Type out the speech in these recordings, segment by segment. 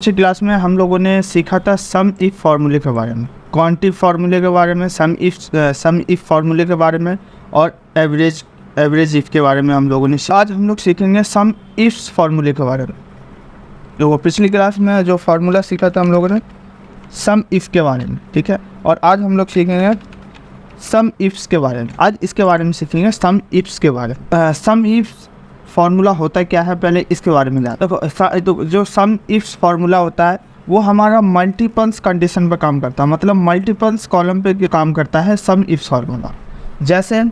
पिछली क्लास में हम लोगों ने सीखा था सम इफ फार्मूले के बारे में, क्वांटिव फार्मूले के बारे में, सम इफ फार्मूले के बारे में और एवरेज इफ के बारे में हम लोगों ने। आज हम लोग सीखेंगे सम इफ्स फार्मूले के बारे में। तो वो पिछली क्लास में जो फार्मूला सीखा था हम लोगों ने सम इफ के बारे में, ठीक है। और आज हम लोग सीखेंगे सम इफ्स के बारे में। आज इसके बारे में सीखेंगे सम इफ्स के बारे में। सम इफ्स फार्मूला होता क्या है, पहले इसके बारे में जाते हैं। तो जो सम इफ्स फार्मूला होता है वो हमारा मल्टीपल्स कंडीशन पर काम करता है, मतलब मल्टीपल्स कॉलम पे काम करता है सम इफ्स फार्मूला। जैसे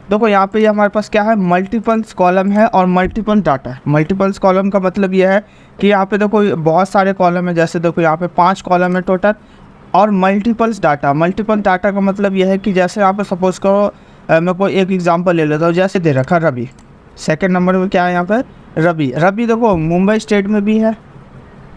देखो यहाँ पे हमारे पास क्या है, मल्टीपल्स कॉलम है और मल्टीपल डाटा है। मल्टीपल्स कॉलम का मतलब ये है कि यहाँ पे देखो बहुत सारे कॉलम है। जैसे देखो यहाँ पे 5 कॉलम है टोटल और मल्टीपल्स डाटा। मल्टीपल डाटा का मतलब यह है कि जैसे यहाँ पे सपोज करो मैं कोई एक एग्जांपल ले लेता हूँ। जैसे दे रखा रवि, सेकंड नंबर में क्या है यहाँ पर रवि देखो मुंबई स्टेट में भी है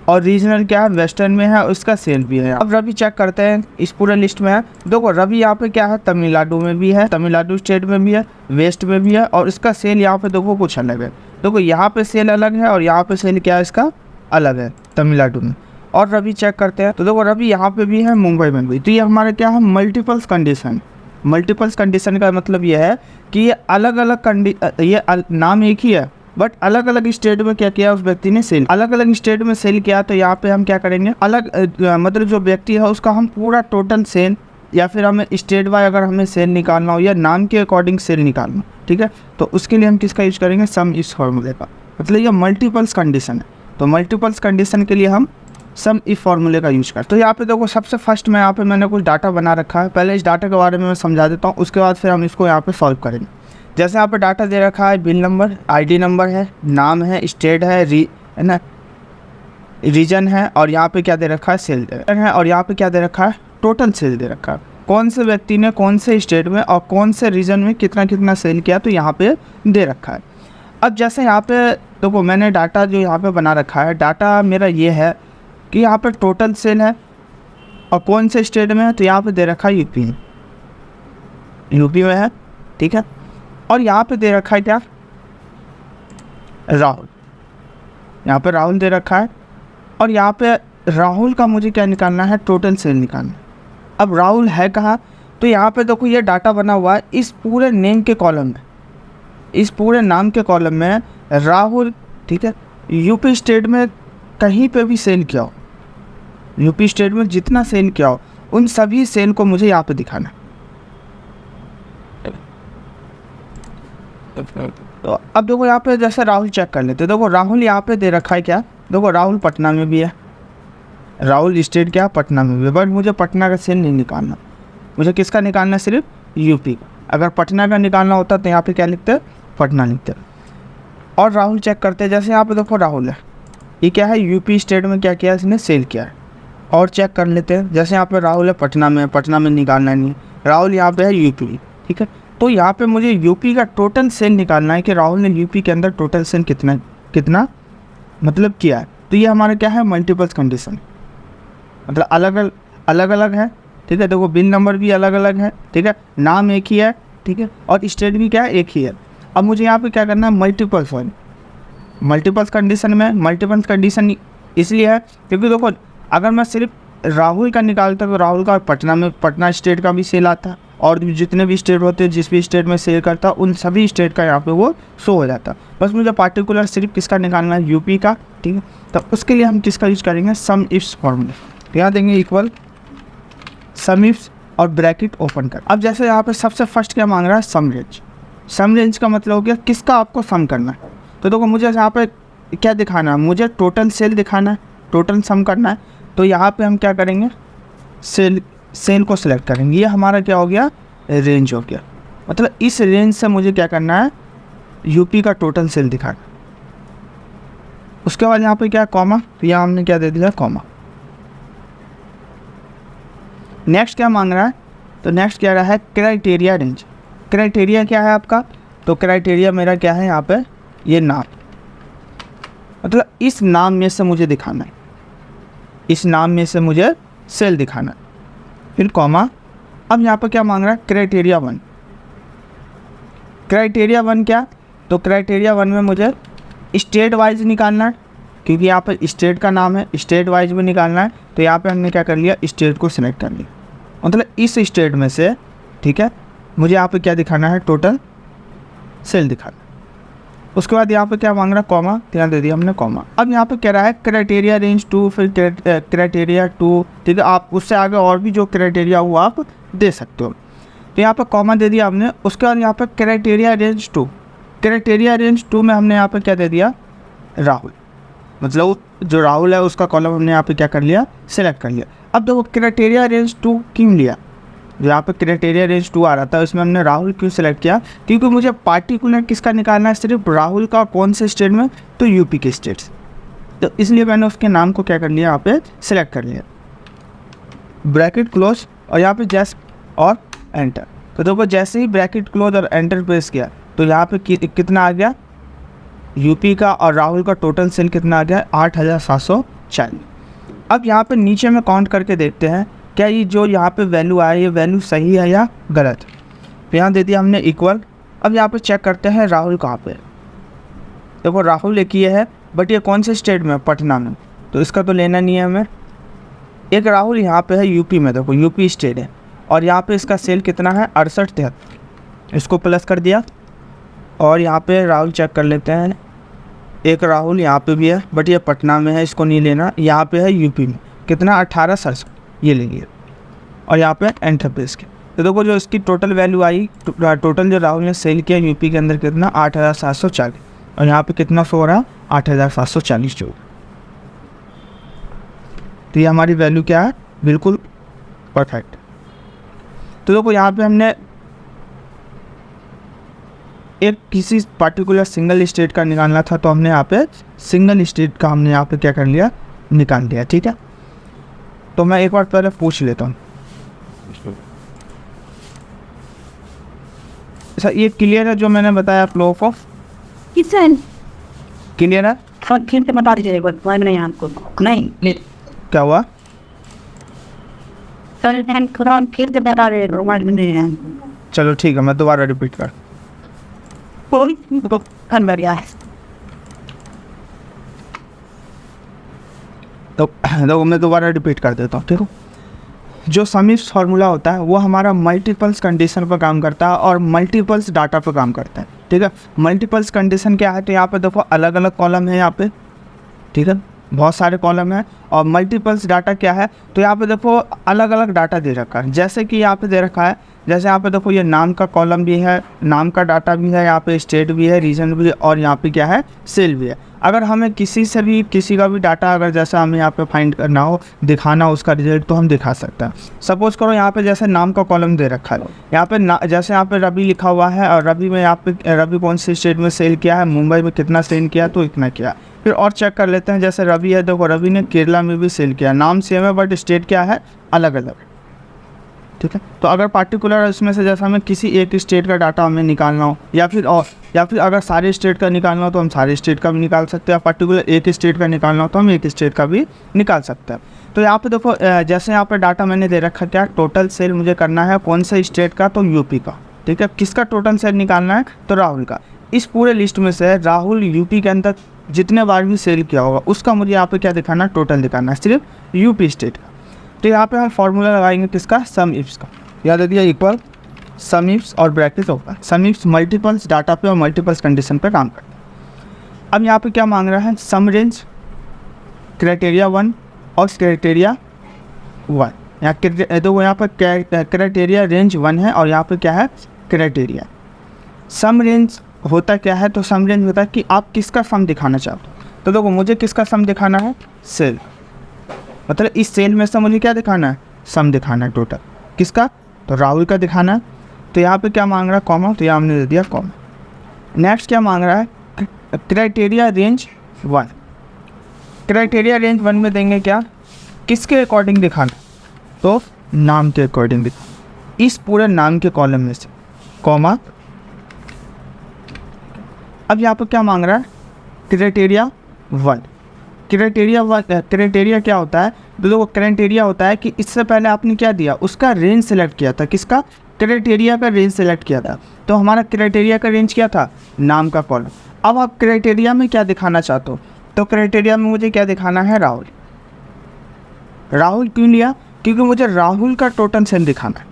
और रीजनल क्या है वेस्टर्न में है, उसका सेल भी है। अब रवि चेक करते हैं इस पूरे लिस्ट में है। देखो रवि यहाँ पे क्या है, तमिलनाडु में भी है, तमिलनाडु स्टेट में भी है, वेस्ट में भी है और इसका सेल यहाँ पे देखो कुछ अलग है। देखो यहाँ पे सेल अलग है और यहाँ पे सेल क्या है इसका अलग है तमिलनाडु में। और रवि चेक करते हैं तो देखो रवि यहाँ पे भी है, मुंबई में भी। तो ये हमारे क्या है मल्टीपल्स कंडीशन। मल्टीपल्स कंडीशन का मतलब ये है कि ये अलग अलग नाम एक ही है बट अलग अलग स्टेट में क्या किया उस व्यक्ति ने सेल, अलग अलग स्टेट में सेल किया। तो यहाँ पे हम क्या करेंगे अलग मतलब जो व्यक्ति है उसका हम पूरा टोटल सेल या फिर हमें स्टेट वाइज अगर हमें सेल निकालना हो या नाम के अकॉर्डिंग सेल निकालना, ठीक है। तो उसके लिए हम किसका यूज करेंगे सम इस फार्मूले का, मतलब ये मल्टीपल्स कंडीशन है। तो मल्टीपल्स कंडीशन के लिए हम सम इफ फार्मूले का यूज करते हैं। तो यहाँ पे देखो सबसे फर्स्ट में यहाँ पे मैंने कुछ डाटा बना रखा है। पहले इस डाटा के बारे में मैं समझा देता हूँ, उसके बाद फिर हम इसको यहाँ पे सॉल्व करेंगे। जैसे यहाँ पे डाटा दे रखा है, बिल नंबर, आईडी नंबर है, नाम है, स्टेट है ना, रीजन है और यहाँ पे क्या दे रखा है सेल दे रखा है और यहाँ पे क्या दे रखा है टोटल सेल दे रखा है। कौन से व्यक्ति ने कौन से स्टेट में और कौन से रीजन में कितना कितना सेल किया तो यहाँ पे दे रखा है। अब जैसे यहाँ पे देखो मैंने डाटा जो यहाँ पे बना रखा है, डाटा मेरा ये है कि यहाँ पे टोटल सेल है और कौन से स्टेट में है तो यहाँ पे दे रखा है यूपी में है, ठीक है। और यहाँ पे दे रखा है क्या राहुल, यहाँ पे राहुल दे रखा है और यहाँ पे राहुल का मुझे क्या निकालना है टोटल सेल निकालना। अब राहुल है कहाँ, तो यहाँ पे देखो ये डाटा बना हुआ है इस पूरे नेम के कॉलम में, इस पूरे नाम के कॉलम में राहुल, ठीक है। यूपी स्टेट में कहीं पे भी सेल किया हो, यूपी स्टेट में जितना सेल किया हो उन सभी सेल को मुझे यहाँ पे दिखाना। तो अब देखो यहाँ पे जैसे राहुल चेक कर लेते, देखो राहुल यहाँ पे दे रखा है क्या, देखो राहुल पटना में भी है, राहुल स्टेट क्या पटना में भी है, बट मुझे पटना का सेल नहीं निकालना, मुझे किसका निकालना सिर्फ यूपी का। अगर पटना का निकालना होता तो यहाँ पे क्या लिखते पटना लिखते। और राहुल चेक करते जैसे यहाँ पे देखो राहुल है, ये क्या है यूपी स्टेट में क्या किया इसने सेल किया है। और चेक कर लेते हैं जैसे यहाँ पे राहुल है पटना में निकालना नहीं है, राहुल यहाँ पे है यूपी, ठीक है। तो यहाँ पे मुझे यूपी का टोटल सेल निकालना है कि राहुल ने यूपी के अंदर टोटल सेल कितना मतलब किया है। तो ये हमारा क्या है मल्टीपल्स कंडीशन, मतलब अलग अलग है, ठीक है। देखो बिल नंबर भी अलग अलग है, ठीक है, नाम एक ही है, ठीक है, और स्टेट भी क्या है एक ही है। अब मुझे यहाँ पे क्या करना है मल्टीपल्स कंडीशन में। मल्टीपल्स कंडीशन इसलिए है क्योंकि देखो अगर मैं सिर्फ राहुल का निकालता तो राहुल का पटना स्टेट का भी सेल आता और जितने भी स्टेट होते हैं जिस भी स्टेट में सेल करता उन सभी स्टेट का यहाँ पे वो शो हो जाता। बस मुझे पार्टिकुलर सिर्फ किसका निकालना है यूपी का, ठीक है। तो उसके लिए हम किसका यूज करेंगे सम इफ्स फॉर्मूला। यहाँ देंगे इक्वल सम इफ्स और ब्रैकेट ओपन कर। अब जैसे यहाँ पे सबसे फर्स्ट क्या मांग रहा है सम रेंज का मतलब हो गया किसका आपको सम करना है। तो देखो मुझे यहाँ पे क्या दिखाना है, मुझे टोटल सेल दिखाना है, टोटल सम करना है। तो यहाँ पे हम क्या करेंगे सेल को सिलेक्ट करेंगे, ये हमारा क्या हो गया रेंज हो गया। मतलब इस रेंज से मुझे क्या करना है यूपी का टोटल सेल दिखाना। उसके बाद यहाँ पे क्या कॉमा, तो यहाँ हमने क्या दे दिया कॉमा। नेक्स्ट क्या मांग रहा है, तो नेक्स्ट क्या रहा है क्राइटेरिया रेंज। क्राइटेरिया क्या है आपका, तो क्राइटेरिया मेरा क्या है यहाँ पे ये नाम, मतलब इस नाम में से मुझे दिखाना है, इस नाम में से मुझे सेल दिखाना है, फिर कॉमा। अब यहाँ पर क्या मांग रहा है क्राइटेरिया 1। क्राइटेरिया 1 क्या, तो क्राइटेरिया 1 में मुझे स्टेट वाइज निकालना है, क्योंकि यहाँ पर स्टेट का नाम है, स्टेट वाइज में निकालना है, तो यहाँ पे हमने क्या कर लिया, स्टेट को सिलेक्ट कर लिया। मतलब इस स्टेट में से, ठीक है, मुझे यहाँ पे क्या दिखाना है, टोटल सेल दिखाना। उसके बाद यहाँ पे क्या मांग रहा है, कॉमा, तो यहाँ दे दिया हमने कॉमा। अब यहाँ पे कह रहा है क्राइटेरिया रेंज 2, फिर क्राइटेरिया 2, ठीक है। आप उससे आगे और भी जो क्राइटेरिया वो आप दे सकते हो। तो यहाँ पे कॉमा दे दिया हमने। उसके बाद यहाँ पे क्राइटेरिया रेंज 2, क्राइटेरिया रेंज 2 में हमने यहाँ पे क्या दे दिया, राहुल। मतलब जो राहुल है उसका कॉलम हमने यहाँ पे क्या कर लिया, सेलेक्ट कर लिया। अब देखो क्राइटेरिया रेंज 2 क्यों लिया, जो यहाँ पे क्राइटेरिया रेंज 2 आ रहा था उसमें हमने राहुल क्यों सेलेक्ट किया, क्योंकि मुझे पार्टिकुलर किसका निकालना है, सिर्फ राहुल का। कौन से स्टेट में, तो यूपी के स्टेट से। तो इसलिए मैंने उसके नाम को क्या कर लिया, यहाँ पे सेलेक्ट कर लिया, ब्रैकेट क्लोज, और यहाँ पे जैस और एंटर। तो देखो जैसे ही ब्रैकेट क्लोज और एंटर प्रेस किया तो यहाँ पे कितना आ गया, यूपी का और राहुल का टोटल सेल कितना आ गया, 8740। अब यहाँ पे नीचे में काउंट करके देखते हैं क्या ये जो यहाँ पे वैल्यू आया ये वैल्यू सही है या गलत। तो यहाँ दे दिया हमने इक्वल। अब यहाँ पे चेक करते हैं राहुल कहाँ पे। देखो राहुल एक ये है, बट ये कौन से स्टेट में, पटना में, तो इसका तो लेना नहीं है हमें। एक राहुल यहाँ पे है यूपी में, देखो यूपी स्टेट है, और यहाँ पे इसका सेल कितना है, 6873। इसको प्लस कर दिया। और यहाँ पे राहुल चेक कर लेते हैं, एक राहुल यहाँ पे भी है, बट ये पटना में है, इसको नहीं लेना। यहाँ पे है यूपी में, कितना, 1867, ये लेंगे। और यहाँ पे एंटर प्रेस किया तो देखो जो इसकी टोटल वैल्यू आई, टोटल जो राहुल ने सेल किया यूपी के अंदर कितना, 8740। और यहाँ पे कितना शो हो रहा, 8740 जो। तो ये हमारी वैल्यू क्या है, बिल्कुल परफेक्ट। तो देखो यहाँ पे हमने एक किसी पार्टिकुलर सिंगल स्टेट का निकालना था, तो हमने यहाँ पे सिंगल स्टेट का हमने यहाँ पे क्या कर लिया, निकाल दिया, ठीक है। तो मैं एक बार पहले पूछ लेता हूँ, सर ये क्लियर है जो मैंने बताया, फ्लो ऑफ किसन क्लियर है। और फिर से बता दीजिए एक बार, नहीं आपको नहीं क्या हुआ, सर हैंड खुद फिर से बता रहे रोमांच में नहीं है। चलो ठीक है, मैं दोबारा रिपीट कर। कोई तो कर बढ़िया है। तो मैं दोबारा रिपीट कर देता हूँ, ठीक है। जो सम इफ फार्मूला होता है वो हमारा मल्टीपल्स कंडीशन पर काम करता है और मल्टीपल्स डाटा पर काम करता है, ठीक है। मल्टीपल्स कंडीशन क्या है, तो यहाँ पे देखो अलग अलग कॉलम है यहाँ पे, ठीक है, बहुत सारे कॉलम है। और मल्टीपल्स डाटा क्या है, तो यहाँ पे देखो अलग अलग डाटा दे रखा है। जैसे कि यहाँ पे दे रखा है, जैसे यहाँ पे देखो ये नाम का कॉलम भी है, नाम का डाटा भी है, यहाँ पे स्टेट भी है, रीजन भी है, और यहाँ पे क्या है, सेल भी है। अगर हमें किसी से भी किसी का भी डाटा अगर जैसा हमें यहाँ पे फाइंड करना हो, दिखाना उसका रिजल्ट, तो हम दिखा सकते हैं। सपोज करो यहाँ पे जैसे नाम का कॉलम दे रखा है, यहाँ पे जैसे यहाँ पे रवि लिखा हुआ है, और रवि में यहाँ पे रवि कौन से स्टेट में सेल किया है, मुंबई में कितना सेल किया, तो इतना किया। फिर और चेक कर लेते हैं, जैसे रवि है, देखो रवि ने केरला में भी सेल किया, नाम सेम है बट स्टेट क्या है, अलग अलग, ठीक है। तो अगर पार्टिकुलर इसमें से जैसे हमें किसी एक स्टेट का डाटा हमें निकालना हो, या फिर अगर सारे स्टेट का निकालना हो तो हम सारे स्टेट का भी निकाल सकते हैं, पार्टिकुलर एक स्टेट का निकालना हो तो हम एक स्टेट का भी निकाल सकते हैं। तो यहाँ पे देखो जैसे यहाँ पे डाटा मैंने दे रखा, क्या टोटल सेल मुझे करना है कौन सा स्टेट का, तो यूपी का, ठीक है। किसका टोटल सेल निकालना है, तो राहुल का। इस पूरे लिस्ट में से राहुल यूपी के अंदर जितने बार भी सेल किया होगा उसका मुझे यहाँ पे क्या दिखाना, टोटल दिखाना है, सिर्फ यूपी स्टेट का। तो यहाँ पे हम फॉर्मूला लगाएंगे किसका, सम इफ्स का। याद रखिए इक्वल सम इफ्स और ब्रैकेट होगा। सम इफ्स मल्टीपल्स डाटा पे और मल्टीपल्स कंडीशन पे काम करता है। अब यहाँ पे क्या मांग रहा है, सम रेंज क्राइटेरिया 1 और क्राइटेरिया 1। यहाँ पर क्राइटेरिया रेंज 1 है और यहाँ पे क्या है, क्राइटेरिया। सम रेंज होता क्या है, तो सम रेंज होता है कि आप किसका सम दिखाना चाहते हो। तो देखो मुझे किसका सम दिखाना है, सेल, मतलब इस सेल में से मुझे क्या दिखाना है, सम दिखाना है टोटल। किसका, तो राहुल का दिखाना है। तो यहाँ पे क्या मांग रहा है, कॉमा, तो यहाँ हमने दे दिया कॉमा। नेक्स्ट क्या मांग रहा है, क्राइटेरिया रेंज 1। क्राइटेरिया रेंज 1 में देंगे क्या, किसके अकॉर्डिंग दिखाना, तो नाम के अकॉर्डिंग दिखाना, इस पूरे नाम के कॉलम में से, कॉमा। अब यहाँ पर क्या मांग रहा है, क्राइटेरिया 1। क्राइटेरिया क्या होता है, तो देखो क्राइटेरिया होता है कि इससे पहले आपने क्या दिया, उसका रेंज सेलेक्ट किया था, किसका, क्राइटेरिया का रेंज सेलेक्ट किया था। तो हमारा क्राइटेरिया का रेंज क्या था, नाम का कॉलम। अब आप क्राइटेरिया में क्या दिखाना चाहते हो, तो क्राइटेरिया में मुझे क्या दिखाना है, राहुल। राहुल क्यों लिया, क्योंकि मुझे राहुल का टोटल सेल दिखाना है,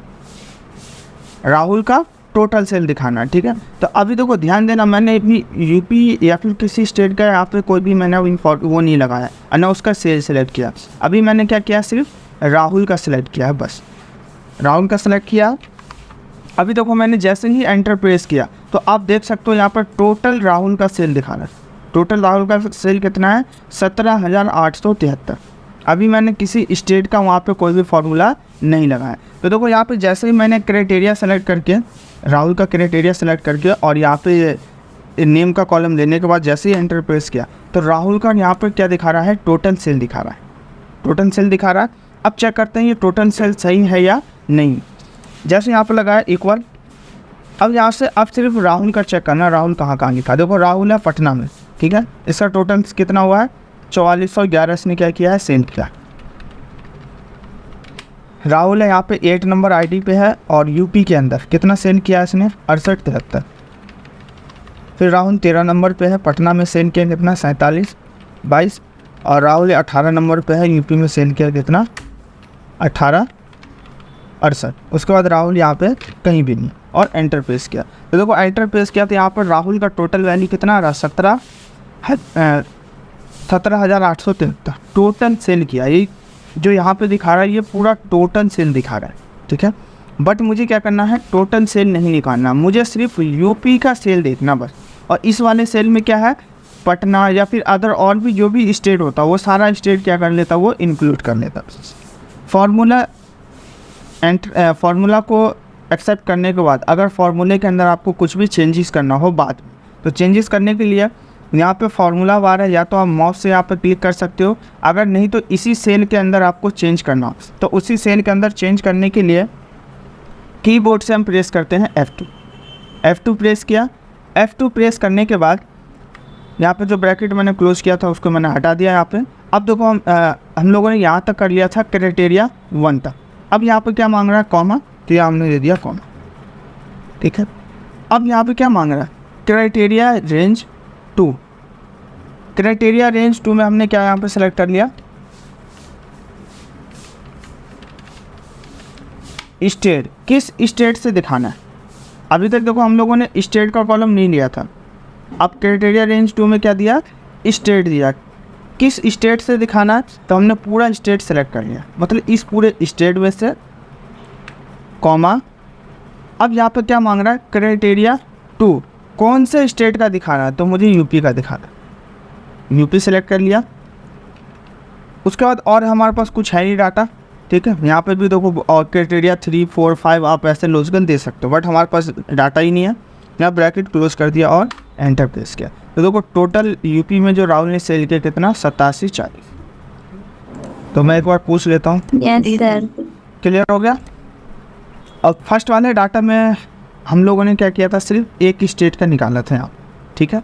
राहुल का टोटल सेल दिखाना है, ठीक है। तो अभी देखो ध्यान देना, मैंने भी यूपी या फिर किसी स्टेट का यहाँ पे कोई भी मैंने वो नहीं लगाया और ना उसका सेल सेलेक्ट किया। अभी मैंने क्या किया, सिर्फ राहुल का सिलेक्ट किया है, बस राहुल का सिलेक्ट किया। अभी देखो मैंने जैसे ही एंटर प्रेस किया तो आप देख सकते हो यहाँ पर टोटल राहुल का सेल दिखा रहा है। टोटल राहुल का सेल कितना है, 17,873। अभी मैंने किसी स्टेट का वहाँ पे कोई भी फार्मूला नहीं लगाया। तो देखो यहाँ पे जैसे ही मैंने क्राइटेरिया सेलेक्ट करके, राहुल का क्राइटेरिया सेलेक्ट करके और यहाँ पे नेम का कॉलम लेने के बाद जैसे ही एंटर प्रेस किया तो राहुल का यहाँ पर क्या दिखा रहा है, टोटल सेल दिखा रहा है, टोटल सेल दिखा रहा है। अब चेक करते हैं ये टोटल सेल सही है या नहीं। जैसे यहाँ पर लगाया इक्वल, अब यहाँ से अब सिर्फ राहुल का चेक करना, राहुल कहाँ लिखा। देखो राहुल है पटना में, ठीक है। इसका टोटल कितना हुआ है, 4411 इसने क्या किया है, सेंड किया। राहुल है यहाँ पे 8 नंबर आईडी पे है और यूपी के अंदर कितना सेंड किया है इसने, 6873। फिर राहुल 13 नंबर पे है, पटना में सेंड किया कितना, 4722। और राहुल 18 नंबर पे है, यूपी में सेंड किया कितना, 1868। उसके बाद राहुल यहाँ पे कहीं भी नहीं और एंटर प्रेस किया। तो देखो एंटर प्रेस किया तो यहाँ पर राहुल का टोटल वैल्यू कितना आ रहा, 17,873 टोटल सेल किया। ये जो यहाँ पे दिखा रहा है ये पूरा टोटल सेल दिखा रहा है, ठीक है। बट मुझे क्या करना है, टोटल सेल नहीं निकालना, मुझे सिर्फ यूपी का सेल देखना बस। और इस वाले सेल में क्या है, पटना या फिर अदर और भी जो भी स्टेट होता वो सारा स्टेट क्या कर लेता, वो इंक्लूड कर लेता। फार्मूला को एक्सेप्ट करने के बाद अगर फार्मूले के अंदर आपको कुछ भी चेंजेस करना हो बाद में, तो चेंजेस करने के लिए यहाँ पे फार्मूला बार है, या तो आप माउस से यहाँ पर क्लिक कर सकते हो, अगर नहीं तो इसी सेल के अंदर आपको चेंज करना हो तो उसी सेल के अंदर चेंज करने के लिए कीबोर्ड से हम प्रेस करते हैं F2 प्रेस किया। F2 प्रेस करने के बाद यहाँ पे जो ब्रैकेट मैंने क्लोज किया था उसको मैंने हटा दिया यहाँ पे। अब देखो हम लोगों ने यहाँ तक कर लिया था क्राइटेरिया 1 तक। अब यहाँ पे क्या मांग रहा है, कॉमा, तो यहाँ हमने दे दिया कॉमा, ठीक है। अब यहाँ पे क्या मांग रहा है, क्राइटेरिया रेंज 2। क्राइटेरिया रेंज 2 में हमने क्या यहाँ पे सेलेक्ट कर लिया, स्टेट, किस स्टेट से दिखाना है। अभी तक देखो हम लोगों ने स्टेट का कॉलम नहीं लिया था, अब क्राइटेरिया रेंज 2 में क्या दिया, स्टेट दिया। किस स्टेट से दिखाना है, तो हमने पूरा स्टेट सेलेक्ट कर लिया, मतलब इस पूरे स्टेट में से कॉमा। अब यहाँ पे क्या मांग रहा है, क्राइटेरिया 2 कौन से स्टेट का दिखाना है, तो मुझे यूपी का दिखाना है, यूपी सेलेक्ट कर लिया। उसके बाद और हमारे पास कुछ है नहीं डाटा, ठीक है। यहाँ पे भी देखो और क्राइटेरिया 3, 4, 5 आप ऐसे लॉजिकल दे सकते हो, बट हमारे पास डाटा ही नहीं है। यहाँ ब्रैकेट क्लोज कर दिया और एंटर प्रेस किया। तो देखो टोटल यूपी में जो राहुल ने सेल किया कितना, 8740। तो मैं एक बार पूछ लेता हूँ, क्लियर हो गया। अब फर्स्ट वाले डाटा में हम लोगों ने क्या किया था, सिर्फ एक स्टेट का निकाला था यहाँ, ठीक है,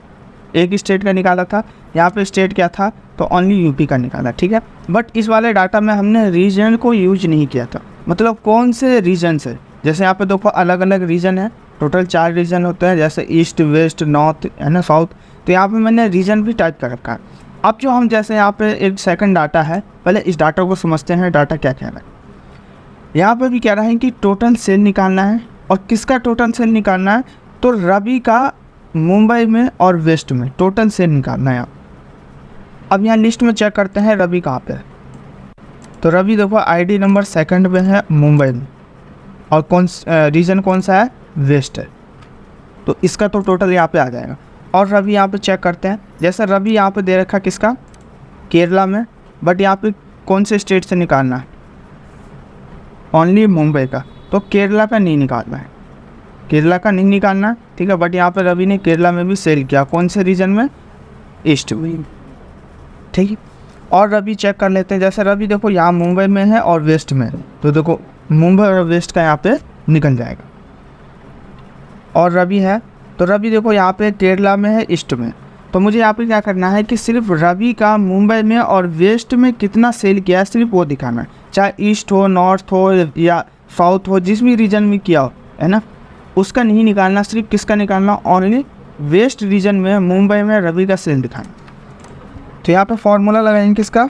एक स्टेट का निकाला था। यहाँ पे स्टेट क्या था, तो ओनली यूपी का निकाला, ठीक है। बट इस वाले डाटा में हमने रीजन को यूज नहीं किया था, मतलब कौन से रीजन से। जैसे यहाँ पे देखो अलग अलग रीजन है, टोटल 4 रीजन होते हैं, जैसे ईस्ट, वेस्ट, नॉर्थ है ना, साउथ। तो यहाँ पे मैंने रीजन भी टाइप कर रखा है। अब जो हम जैसे यहाँ पे एक सेकंड डाटा है, पहले इस डाटा को समझते हैं, डाटा क्या कह रहा है। यहाँ पे भी कह रहा है कि टोटल सेल निकालना है, और किसका टोटल सेल निकालना है, तो रवि का मुंबई में और वेस्ट में टोटल सेल निकालना है। अब यहाँ लिस्ट में चेक करते हैं रवि कहाँ पे है, तो रवि देखो आईडी नंबर 2 में है, मुंबई में, और रीजन कौन सा है, वेस्ट है। तो इसका तो टोटल यहाँ पे आ जाएगा। और रवि यहाँ पे चेक करते हैं, जैसे रवि यहाँ पे दे रखा किसका, केरला में, बट यहाँ पे कौन से स्टेट से निकालना है, ओनली मुंबई का, तो केरला का नहीं निकालना है, केरला का नहीं निकालना, ठीक है। बट यहाँ पे रवि ने केरला में भी सेल किया, कौन से रीजन में, ईस्ट में, ठीक है। और रवि चेक कर लेते हैं, जैसे रवि देखो यहाँ मुंबई में है और वेस्ट में, तो देखो मुंबई और वेस्ट का यहाँ पे निकल जाएगा। और रवि है, तो रवि देखो यहाँ पे केरला में है, ईस्ट में। तो मुझे यहाँ पे क्या करना है कि सिर्फ रवि का मुंबई में और वेस्ट में कितना सेल किया है, सिर्फ वो दिखाना है, चाहे ईस्ट हो, नॉर्थ हो या साउथ हो, जिस भी रीजन में किया हो, है ना, उसका नहीं निकालना, सिर्फ किसका निकालना, ओनली वेस्ट रीजन में, मुंबई में रवि का सेल दिखाना। तो यहाँ पे फॉर्मूला लगाएंगे किसका,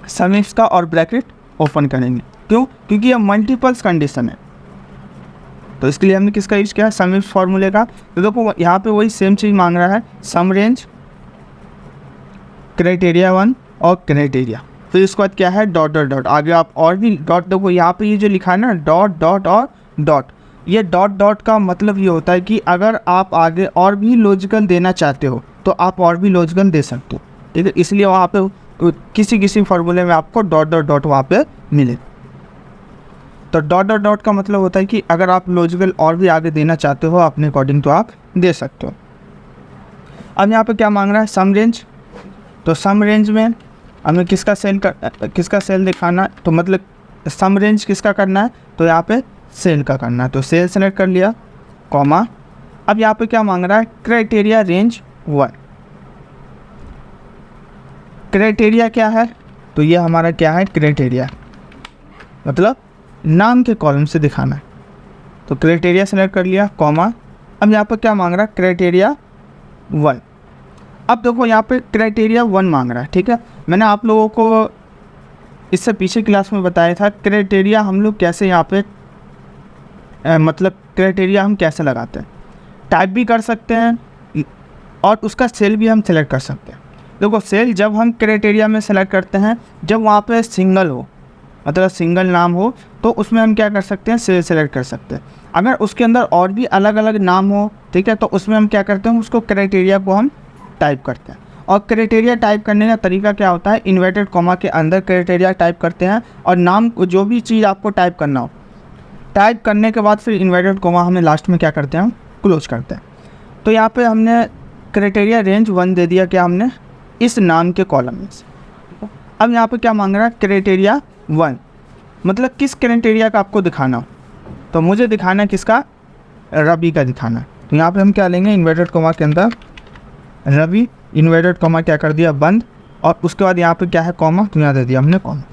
सम इफ का, और ब्रैकेट ओपन करेंगे। क्यों? क्योंकि ये मल्टीपल्स कंडीशन है, तो इसके लिए हमने किसका यूज़ किया है, सम इफ फॉर्मूले का। तो देखो यहाँ पे वही सेम चीज़ मांग रहा है, सम रेंज क्राइटेरिया 1 और क्राइटेरिया, फिर इसके बाद क्या है डॉट डॉट डॉट, आगे आप और भी डॉट। देखो यहाँ पे ये जो लिखा है ना डॉट डॉट और डॉट, ये डॉट डॉट का मतलब ये होता है कि अगर आप आगे और भी लॉजिकल देना चाहते हो तो आप और भी लॉजिकल दे सकते हो, ठीक है। इसलिए वहाँ पे किसी फार्मूले में आपको डॉट डॉट डॉट वहाँ पे मिले। तो डॉट डॉट डॉट का मतलब होता है कि अगर आप लॉजिकल और भी आगे देना चाहते हो अपने अकॉर्डिंग तो आप दे सकते हो। अब यहाँ पे क्या मांग रहा है, सम रेंज। तो सम रेंज में हमें किसका सेल दिखाना है, तो मतलब सम रेंज किसका करना है, तो यहाँ पे सेल का करना है। तो सेल सेलेक्ट कर लिया, कॉमा। अब यहाँ पे क्या मांग रहा है, क्राइटेरिया रेंज 1। क्राइटेरिया क्या है, तो ये हमारा क्या है क्राइटेरिया, मतलब नाम के कॉलम से दिखाना है। तो क्राइटेरिया सेलेक्ट कर लिया, कॉमा। अब यहाँ पर क्या मांग रहा है, क्राइटेरिया 1। अब देखो यहाँ पे क्राइटेरिया 1 मांग रहा है, ठीक है। मैंने आप लोगों को इससे पीछे क्लास में बताया था क्राइटेरिया हम लोग कैसे यहाँ पे मतलब क्राइटेरिया हम कैसे लगाते हैं, टाइप भी कर सकते हैं और उसका सेल भी हम सेलेक्ट कर सकते हैं। देखो सेल जब हम क्राइटेरिया में सेलेक्ट करते हैं, जब वहाँ पे सिंगल हो, मतलब सिंगल नाम हो, तो उसमें हम क्या कर सकते हैं, सेल सेलेक्ट कर सकते हैं। अगर उसके अंदर और भी अलग अलग नाम हो, ठीक है, तो उसमें हम क्या करते हैं, उसको क्राइटेरिया को हम टाइप करते हैं। और क्राइटेरिया टाइप करने का तरीका क्या होता है, इन्वर्टेड कॉमा के अंदर क्राइटेरिया टाइप करते हैं, और नाम को जो भी चीज़ आपको टाइप करना हो, टाइप करने के बाद फिर इन्वर्टेड कॉमा हमें लास्ट में क्या करते हैं, हम क्लोज करते हैं। तो यहाँ पे हमने क्राइटेरिया रेंज 1 दे दिया, क्या हमने, इस नाम के कॉलम में से। अब यहाँ पे क्या मांग रहा है, क्राइटेरिया 1, मतलब किस क्राइटेरिया का आपको दिखाना हो, तो मुझे दिखाना है किसका, रवि का दिखाना है। तो यहाँ पे हम क्या लेंगे, इन्वर्टेड कॉमा के अंदर रवि, इन्वर्टेड कॉमा क्या कर दिया बंद, और उसके बाद यहाँ पे क्या है कॉमा, तो यहाँ दे दिया हमने कॉमा।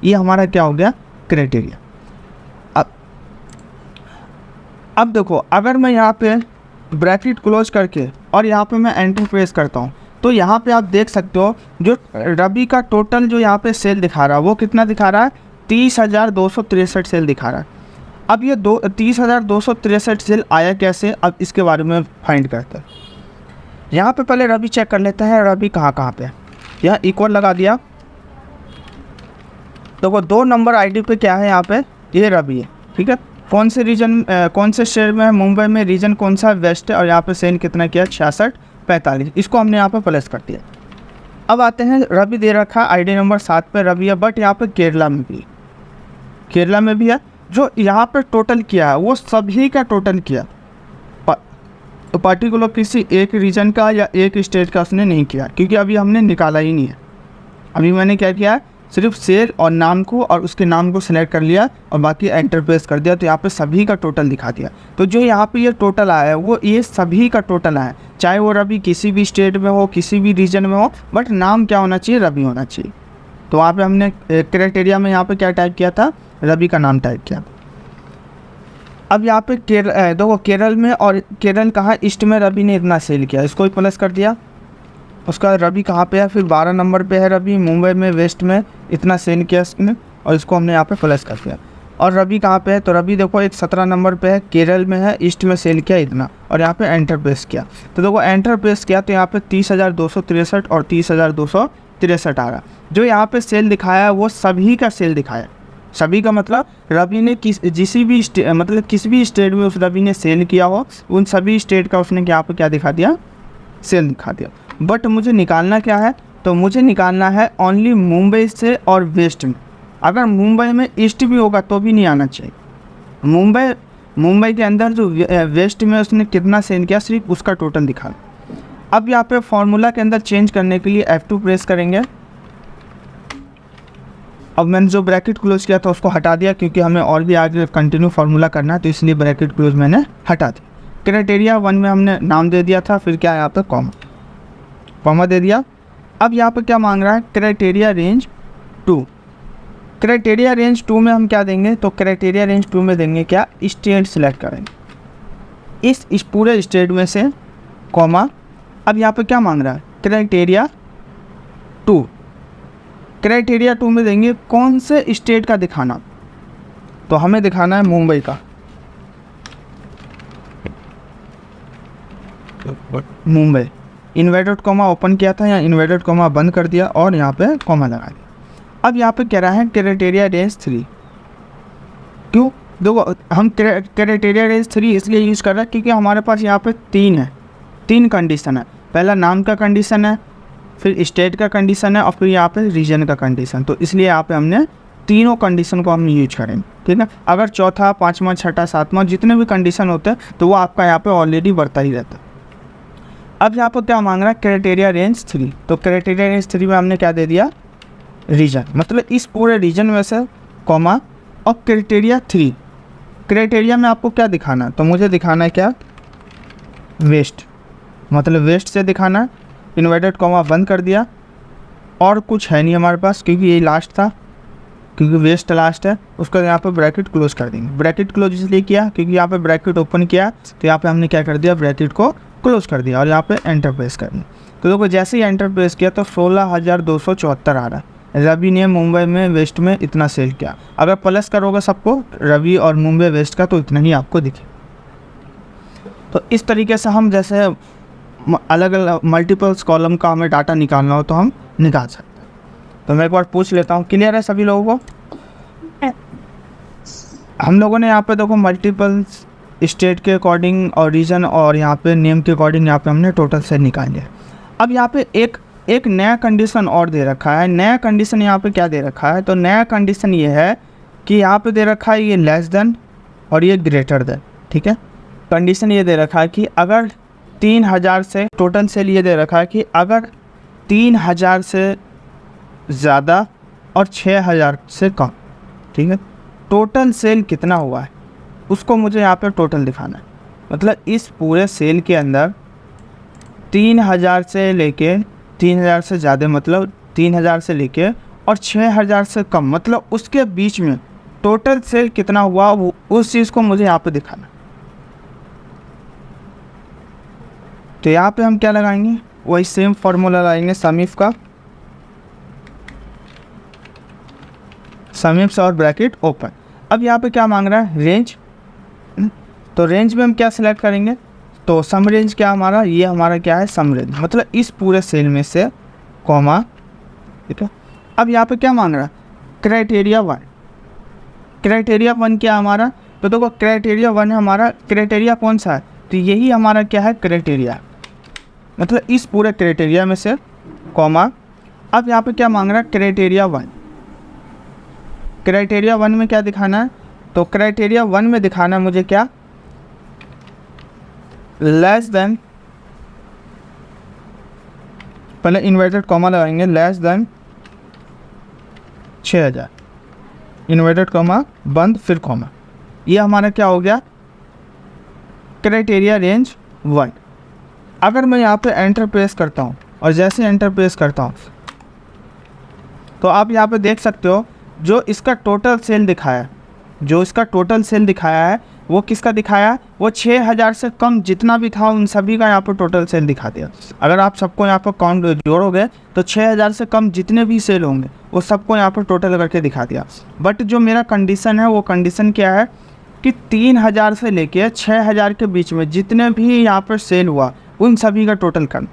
ये हमारा क्या हो गया, क्राइटेरिया। अब देखो अगर मैं यहाँ पे ब्रैकेट क्लोज करके और यहाँ पे मैं एंटर प्रेस करता हूँ, तो यहाँ पे आप देख सकते हो जो रवि का टोटल जो यहाँ पे सेल दिखा रहा है वो कितना दिखा रहा है, 30,263 सेल दिखा रहा है। अब ये 30,263 सेल आया कैसे, अब इसके बारे में फाइंड करते हैं। यहाँ पे पहले रवि चेक कर लेते हैं, रवि कहाँ पे है। यहाँ इक्वल लगा दिया, तो वो 2 नंबर आईडी पे क्या है, यहाँ पे ये रवि है, ठीक है। कौन से रीजन, कौन से शहर में है, मुंबई में, रीजन कौन सा, वेस्ट है, और यहाँ पे सेल कितना किया, 6645, इसको हमने यहाँ पे प्लस कर दिया। अब आते हैं, रवि दे रखा आईडी नंबर 7 पे रवि है, बट यहाँ पे केरला में भी है। जो यहाँ पे टोटल किया है वो सभी का टोटल किया, तो पर्टिकुलर किसी एक रीजन का या एक स्टेट का उसने नहीं किया, क्योंकि अभी हमने निकाला ही नहीं है। अभी मैंने क्या किया, सिर्फ सेल और नाम को और उसके नाम को सिलेक्ट कर लिया और बाकी एंटर प्रेस कर दिया, तो यहाँ पे सभी का टोटल दिखा दिया। तो जो यहाँ पे ये टोटल आया है वो ये सभी का टोटल आया है, चाहे वो रवि किसी भी स्टेट में हो, किसी भी रीजन में हो, बट नाम क्या होना चाहिए, रवि होना चाहिए। तो वहाँ पे हमने क्राइटेरिया में यहाँ पे क्या टाइप किया था, रवि का नाम टाइप किया। अब यहाँ पे देखो केरल में, और केरल कहाँ, ईस्ट में रवि ने इतना सेल किया, इसको भी प्लस कर दिया। उसका रवि कहाँ पे है, फिर 12 नंबर पे है रवि, मुंबई में, वेस्ट में इतना सेल किया इसने, और इसको हमने यहाँ पे प्लस कर दिया। और रवि कहाँ पे है, तो रवि देखो एक 17 नंबर पे है, केरल में है, ईस्ट में सेल किया इतना, और यहाँ पे एंटर प्रेस किया। तो देखो एंटर प्रेस किया तो यहाँ पे 30,263 और 30,263 आ रहा। जो यहाँ पे सेल दिखाया है वो सभी का सेल दिखाया, सभी का मतलब रवि ने किसी भी स्टेट में उस रवि ने सेल किया हो, उन सभी स्टेट का उसने यहाँ पे क्या दिखा दिया, सेल दिखा दिया। बट मुझे निकालना क्या है, तो मुझे निकालना है ओनली मुंबई से और वेस्ट में। अगर मुंबई में ईस्ट भी होगा तो भी नहीं आना चाहिए। मुंबई के अंदर जो वेस्ट में उसने कितना सेल किया, सिर्फ उसका टोटल दिखा। अब यहाँ पे फॉर्मूला के अंदर चेंज करने के लिए F2 प्रेस करेंगे। अब मैंने जो ब्रैकेट क्लोज किया था उसको हटा दिया, क्योंकि हमें और भी आगे कंटिन्यू फार्मूला करना है, तो इसलिए ब्रैकेट क्लोज मैंने हटा दिया। क्राइटेरिया 1 में हमने नाम दे दिया था, फिर क्या है यहाँ पे कॉमा दे दिया। अब यहाँ पे क्या मांग रहा है, क्राइटेरिया रेंज 2। क्राइटेरिया रेंज 2 में हम क्या देंगे, तो क्राइटेरिया रेंज 2 में देंगे क्या, स्टेट सिलेक्ट करेंगे, इस पूरे स्टेट में से कॉमा। अब यहाँ पे क्या मांग रहा है, क्राइटेरिया 2, क्राइटेरिया 2 में देंगे कौन से स्टेट का दिखाना, तो हमें दिखाना है मुंबई का, मुंबई। इन्वर्टेड कॉमा ओपन किया था, यहाँ इन्वर्टेड कॉमा बंद कर दिया और यहाँ पे कॉमा लगा दिया। अब यहाँ पे कह रहा है क्राइटेरिया रेंज 3। क्यों? देखो हम क्राइटेरिया रेंज 3 इसलिए यूज़ कर रहे हैं क्योंकि हमारे पास यहाँ पे 3 कंडीशन है। पहला नाम का कंडीशन है, फिर स्टेट का कंडीशन है और फिर यहाँ पे रीजन का कंडीशन। तो इसलिए यहाँ पे हमने तीनों कंडीशन को हम यूज करेंगे, ठीक है। अगर चौथा, पाँचवा, छठा, सातवां जितने भी कंडीशन होते हैं तो वो आपका यहाँ पे ऑलरेडी बढ़ता ही रहता है। अब यहाँ पर क्या मांग रहा है? Criteria range 3। तो क्राइटेरिया रेंज 3 में हमने क्या दे दिया? रीजन, मतलब इस पूरे रीजन में से कॉमा और क्राइटेरिया 3। क्राइटेरिया में आपको क्या दिखाना है? तो मुझे दिखाना है क्या? वेस्ट, मतलब वेस्ट से दिखाना है। इन्वर्टेड कॉमा बंद कर दिया और कुछ है नहीं हमारे पास क्योंकि ये लास्ट था, क्योंकि वेस्ट लास्ट है। उसका यहाँ पे ब्रैकेट क्लोज कर देंगे। ब्रैकेट क्लोज इसलिए किया क्योंकि यहाँ पे ब्रैकेट ओपन किया तो यहाँ पे हमने क्या कर दिया? ब्रैकेट को क्लोज कर दिया और यहाँ पे एंटर प्रेस कर दिया। तो देखो जैसे ही एंटर प्रेस किया तो 16,274 आ रहा है। रवि ने मुंबई में वेस्ट में इतना सेल किया। अगर प्लस करोगे सबको, रवि और मुंबई वेस्ट का, तो इतना ही आपको दिखे। तो इस तरीके से हम जैसे अलग अलग मल्टीपल्स कॉलम का हमें डाटा निकालना हो तो हम निकाल सकते हैं। तो मैं एक बार पूछ लेता हूँ, क्लियर है सभी लोगों को? हम लोगों ने यहाँ पे देखो मल्टीपल्स स्टेट के अकॉर्डिंग और रीजन और यहाँ पे नेम के अकॉर्डिंग यहाँ पे हमने टोटल से निकाल लिया। अब यहाँ पे एक नया कंडीशन और दे रखा है। नया कंडीशन यहाँ पे क्या दे रखा है? तो नया कंडीशन ये है कि यहाँ पे दे रखा है ये लेस देन और ये ग्रेटर देन, ठीक है। कंडीशन ये दे रखा है कि अगर 3,000 से, टोटल सेल ये दे रखा है कि अगर 3,000 से ज़्यादा और 6,000 से कम, ठीक है, टोटल सेल कितना हुआ है उसको मुझे यहाँ पे टोटल दिखाना है। मतलब इस पूरे सेल के अंदर 3,000 से लेके 3,000 से ज़्यादा, मतलब 3,000 से लेके और 6,000 से कम, मतलब उसके बीच में टोटल सेल कितना हुआ वो उस चीज़ को मुझे यहाँ पे दिखाना। तो यहाँ पे हम क्या लगाएंगे? वही सेम फार्मूला लगाएंगे सम इफ का, सम इफ और ब्रैकेट ओपन। अब यहाँ पे क्या मांग रहा है? रेंज। तो रेंज में हम क्या सिलेक्ट करेंगे? तो सम रेंज क्या हमारा? ये हमारा क्या है? सम रेंज, मतलब इस पूरे सेल में से कॉमा, ठीक है। अब यहाँ पे क्या मांग रहा है? क्राइटेरिया 1। क्राइटेरिया 1 क्या हमारा? तो देखो क्राइटेरिया 1 हमारा, क्राइटेरिया कौन सा है? तो यही हमारा क्या है? क्राइटेरिया, मतलब इस पूरे क्राइटेरिया में से कॉमा। अब यहाँ पे क्या मांग रहा है? क्राइटेरिया 1। क्राइटेरिया 1 में क्या दिखाना है? तो क्राइटेरिया 1 में दिखाना है मुझे क्या? लेस देन, पहले इन्वर्टेड कॉमा लगाएंगे, लेस देन 6,000, इन्वर्टेड कॉमा बंद, फिर कॉमा। ये हमारा क्या हो गया? Criteria range 1। अगर मैं यहाँ पे एंटर प्रेस करता हूँ और जैसे एंटर प्रेस करता हूँ तो आप यहाँ पे देख सकते हो जो इसका टोटल सेल दिखाया है, जो इसका टोटल सेल दिखाया है वो किसका दिखाया है? वो 6,000 से कम जितना भी था उन सभी का यहाँ पर टोटल सेल दिखा दिया। अगर आप सबको यहाँ पर काउंट जोड़ोगे तो 6,000 से कम जितने भी सेल होंगे वो सबको यहाँ पर टोटल करके दिखा दिया। बट जो मेरा कंडीशन है वो कंडीशन क्या है कि 3,000 से लेके 6,000 के बीच में जितने भी यहाँ पर सेल हुआ उन सभी का टोटल करना।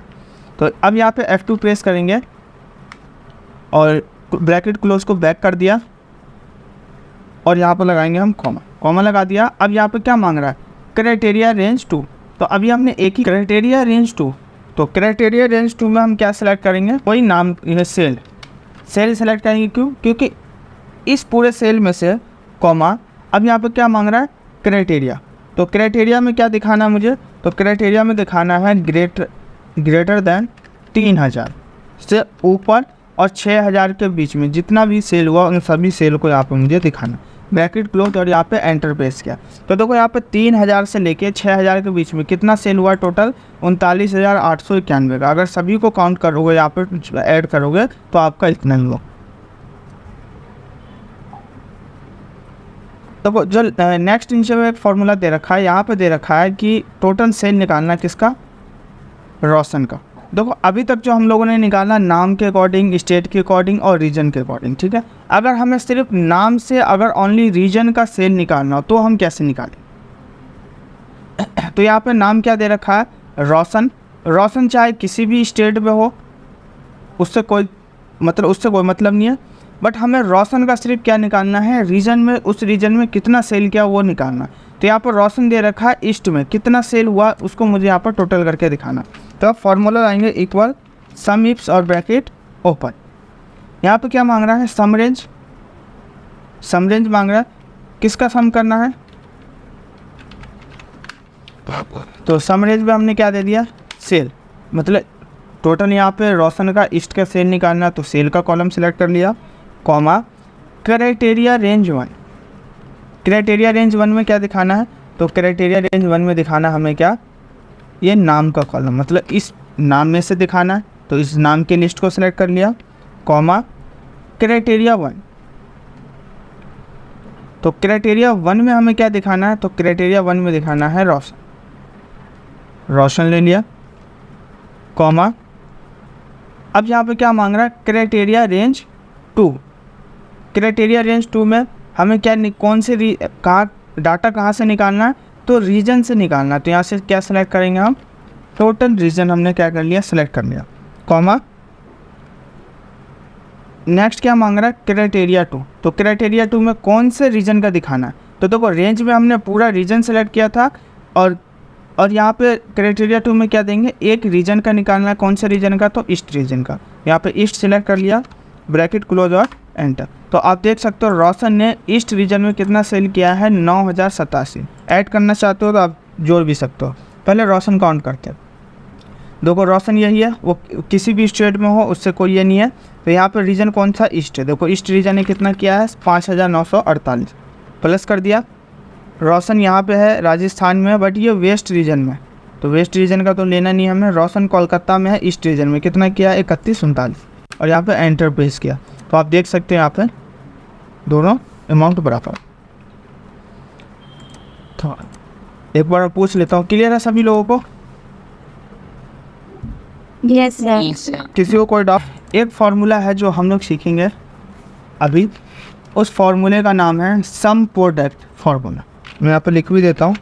तो अब यहाँ पे F2 प्रेस करेंगे और ब्रैकेट क्लोज को बैक कर दिया और यहाँ पर लगाएंगे हम कॉमा, कॉमा लगा दिया। अब यहाँ पे क्या मांग रहा है? Criteria range 2। तो अभी हमने एक ही क्राइटेरिया रेंज 2, तो क्राइटेरिया रेंज 2 में हम क्या सेलेक्ट करेंगे? वही नाम, सेल सेलेक्ट करेंगे। क्यों? क्योंकि इस पूरे सेल में से कॉमा। अब यहाँ पे क्या मांग रहा है? क्राइटेरिया। तो क्राइटेरिया में क्या दिखाना है मुझे? तो क्राइटेरिया में दिखाना है ग्रेटर देन 3,000 से ऊपर और 6,000 के बीच में जितना भी सेल हुआ उन सभी सेल को यहाँ पे मुझे दिखाना। ब्रैकेट क्लोज और यहाँ पे एंटर प्रेस किया। तो देखो यहाँ पे 3,000 से लेके 6,000 के बीच में कितना सेल हुआ टोटल? 39,891 का। अगर सभी को काउंट करोगे, यहाँ पे ऐड करोगे तो आपका इतना ही होगा। तो जो नेक्स्ट नीचे में एक फार्मूला दे रखा है, यहाँ पे दे रखा है कि टोटल सेल निकालना किसका? रोशन का। देखो अभी तक जो हम लोगों ने निकाला नाम के अकॉर्डिंग, स्टेट के अकॉर्डिंग और रीजन के अकॉर्डिंग, ठीक है। अगर हमें सिर्फ नाम से अगर ओनली रीजन का सेल निकालना हो तो हम कैसे निकालें? तो यहाँ पे नाम क्या दे रखा है? रोशन। रोशन चाहे किसी भी स्टेट में हो, उससे कोई मतलब नहीं है, बट हमें रोशन का सिर्फ क्या निकालना है? रीजन में, उस रीजन में कितना सेल किया वो निकालना। तो यहाँ पर रोशन दे रखा है ईस्ट में, कितना सेल हुआ उसको मुझे यहाँ पर टोटल करके दिखाना। तो अब फॉर्मूला लाएंगे इक्वल सम इफ्स और ब्रैकेट ओपन। यहाँ पे क्या मांग रहा है? सम रेंज। सम रेंज मांग रहा है, किसका सम करना है? तो सम रेंज में हमने क्या दे दिया? सेल, मतलब टोटल यहाँ पे रोशन का ईस्ट का सेल निकालना, तो सेल का कॉलम सिलेक्ट कर लिया, comma criteria range 1। Criteria range 1 में क्या दिखाना है? तो क्राइटेरिया रेंज 1 में दिखाना हमें क्या? ये नाम का कॉलम, मतलब इस नाम में से दिखाना है, तो इस नाम के लिस्ट को सिलेक्ट कर लिया, कॉमा क्राइटेरिया 1। तो क्राइटेरिया 1 में हमें क्या दिखाना है? तो क्राइटेरिया 1 में दिखाना है रोशन। रोशन ले लिया, कॉमा अब यहाँ पे क्या मांग रहा है? Criteria range 2। क्राइटेरिया रेंज 2 में हमें क्या कौन से डाटा कहाँ से निकालना है? तो रीजन से निकालना है। तो यहाँ से क्या सेलेक्ट करेंगे हम? टोटल रीजन हमने क्या कर लिया? सेलेक्ट कर लिया, कॉमा नेक्स्ट क्या मांग रहा है? क्राइटेरिया 2। तो क्राइटेरिया 2 में कौन से रीजन का दिखाना है? तो देखो रेंज में हमने पूरा रीजन सेलेक्ट किया था, और यहाँ पे क्राइटेरिया 2 में क्या देंगे? एक रीजन का निकालना है। कौन से रीजन का? तो ईस्ट रीजन का। यहाँ पे ईस्ट सिलेक्ट कर लिया, ब्रैकेट क्लोज और एंटर। तो आप देख सकते हो रोशन ने ईस्ट रीजन में कितना सेल किया है? 9087। ऐड करना चाहते हो तो आप जोड़ भी सकते हो। पहले रोशन काउंट करते हैं। देखो रोशन यही है, वो किसी भी स्टेट में हो उससे कोई ये नहीं है। तो यहाँ पर रीजन कौन सा? ईस्ट है। देखो ईस्ट रीजन ने कितना किया है? 5948 प्लस कर दिया। रोशन यहाँ पे है राजस्थान में, बट ये वेस्ट रीजन में, तो वेस्ट रीजन का तो लेना नहीं हमें। रोशन कोलकाता में है, ईस्ट रीजन में कितना किया? 3139, और यहाँ पे एंटर प्रेस किया। तो आप देख सकते हैं यहाँ पे दोनों अमाउंट बराबर। तो एक बार पूछ लेता हूँ, क्लियर है सभी लोगों को? Yes, sir. किसी को कोई डाउट? एक फार्मूला है जो हम लोग सीखेंगे अभी, उस फार्मूले का नाम है सम प्रोडक्ट फार्मूला। मैं यहाँ पर लिख भी देता हूँ,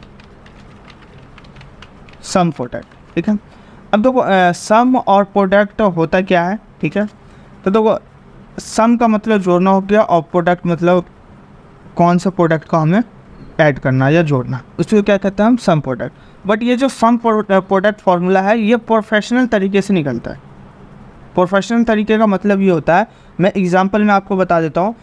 सम प्रोडक्ट, ठीक है। अब देखो सम और प्रोडक्ट होता क्या है, ठीक है। तो देखो सम का मतलब जोड़ना हो गया, और प्रोडक्ट मतलब कौन सा प्रोडक्ट को हमें ऐड करना या जोड़ना, उसको क्या कहते हैं हम? Some product. बट ये जो सम प्रोडक्ट फार्मूला है ये प्रोफेशनल तरीके से निकलता है। प्रोफेशनल तरीके का मतलब ये होता है, मैं एग्जांपल में आपको बता देता हूँ।